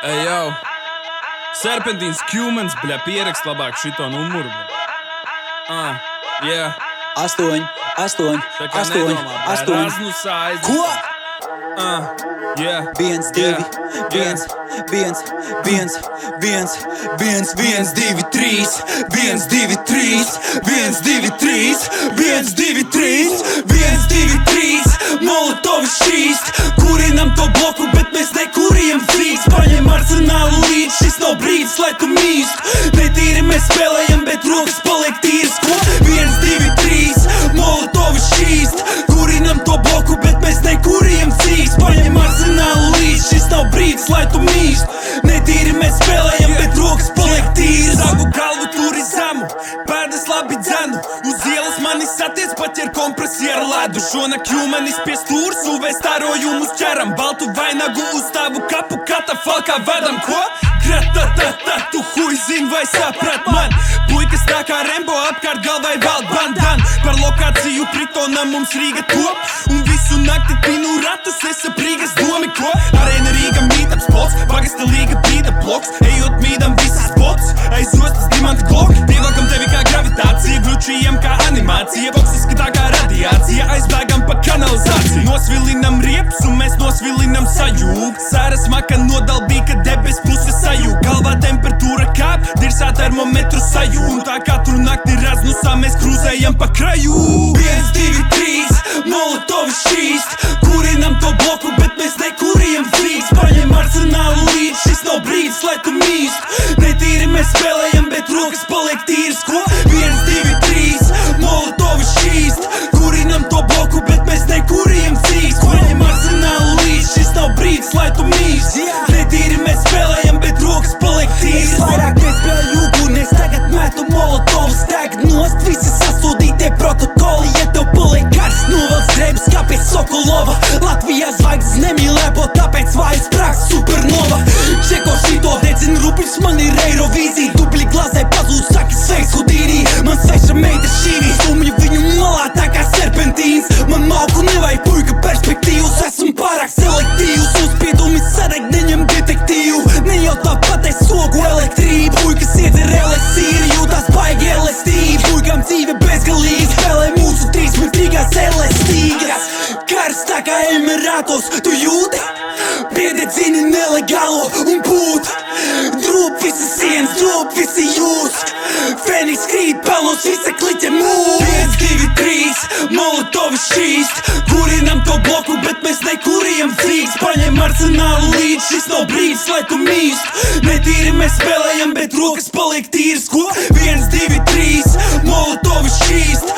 Ej, jau! Serpentīns Kjūmens, bļa, pierakst labāk šito numuru, bļa. Yeah. 8, 8, Tā kā 8, nedomā, bļa, 8. Rasmusā aizies. Ko? Yeah. 1, 2, 1, 1, 1, 1, 1, 1, 2, 3, 1, 2, 3, 1, 2, 3, 1, 2, 3, 1, 2, 3, Molotovi šķīst, kurinam to bloku, bet mēs nekurījam frīks. Paņem arsenālu līdz, šis nav brīdis, lai tu mīst. Netīri mēs spēlējam, bet rokas paliek tīras. Ko? 1, 2, 3, Molotovi šķīst, kurinam to bloku, bet mēs nekurījam frīks. Paņem arsenālu līdz, šis nav brīdis, lai tu mīst. Netīri mēs spēlējam, bet rokas paliek tīras. Savu galvu turi zemu, pēdas labi dzenu. Uz ielas mani satiec, paķer kompresieru ledu. Šona Kjūmenis pie stūrs, UV starojumus ķeram. Baltu vainagu uz tavu kapu, katafalkā vedam. Ko? Kratatata, tu huj zin vai saprat man. Puikas tā kā Rembo apkārt galvai vald bandan. Par lokāciju Pritona mums Rīga top. Un visu nakti pinu ratus, es ap Rīgas domi. Ko? Arēna Rīga mītaps pots, pagasta Līga brīda bloks. Ejot mīdam visas spots, aiz ostas dimanta klok. Pievelkam tevi kā gravitācija, glučījam kā animācija. Boks izskatā kā radiācija, aizbēgam pa kanalizāciju. Nosvilinam rieps un mēs nosvilinam sajūg. Sāra smaka nodalbī, ka debes puse sajūg. Galvā temperatūra kāp, dirsā termometru sajūg. Un tā katru nakti Rasmusā mēs krūzējam pa kraju. 1, 2, 3, Molotovi šķīst, kurinam to bloku, bet mēs nekurījam frīks. Paņem arsenālu līdz, šis nav brīdis, lai tu mīst. Netīri mēs spēlējam, bet rokas paliek tīras. Ko? 1, 2, 3, Molotovi šķīst, kurinam to bloku, bet mēs nekurījam frīks. Paņem arsenālu līdz, šis nav brīdis, lai tu mīst. Netīri mēs spēlējam, bet rokas paliek tīras. Es vairāk nespēju uguni, es tagad metu Molotovus. Tagad nost visi sasūdītie protokoli. Ja tev paliek karsts, novelc drēbes kā pie Sokolova. Latvijā zvaigznes nemīlēpo, tāpēc vājas prāks supernova. Čeko šito, decina rupis, man ir Eirovīzija. Dubļi glazē pazūd, saki sveiks Hudīrī. Man sveša meita šīvī, stumju viņu malā tā kā serpentīns. Man malku nevajag puika perspektīvus, esmu pārāk selektīvs. Uzspiedumi sareg, neņem detektīvu. Ne jau tāpat es sogu elektrību. Puikas iedzer eliksīri, jūtās baigi elastīvi. Puikām dzīve bezgalīgi, spēlē mūsu trīsmetrīgās elastīgas. Kars tā kā Emirātos, tu jūti? Piededzini nelegālo un būt. Drūp visi sienas, drūp visi jūs. Feniks krīt, pelnos visa kliķa mūs. 1, 2, 3, Molotovi šķīst, kurinam to bloku, bet mēs nekurījam frīks. Paņem arsenālu līdz, šis nav brīdis, lai tu mīst. Netīri mēs spēlējam, bet rokas paliek tīras. Ko? 1, 2, 3, Molotovi šķīst,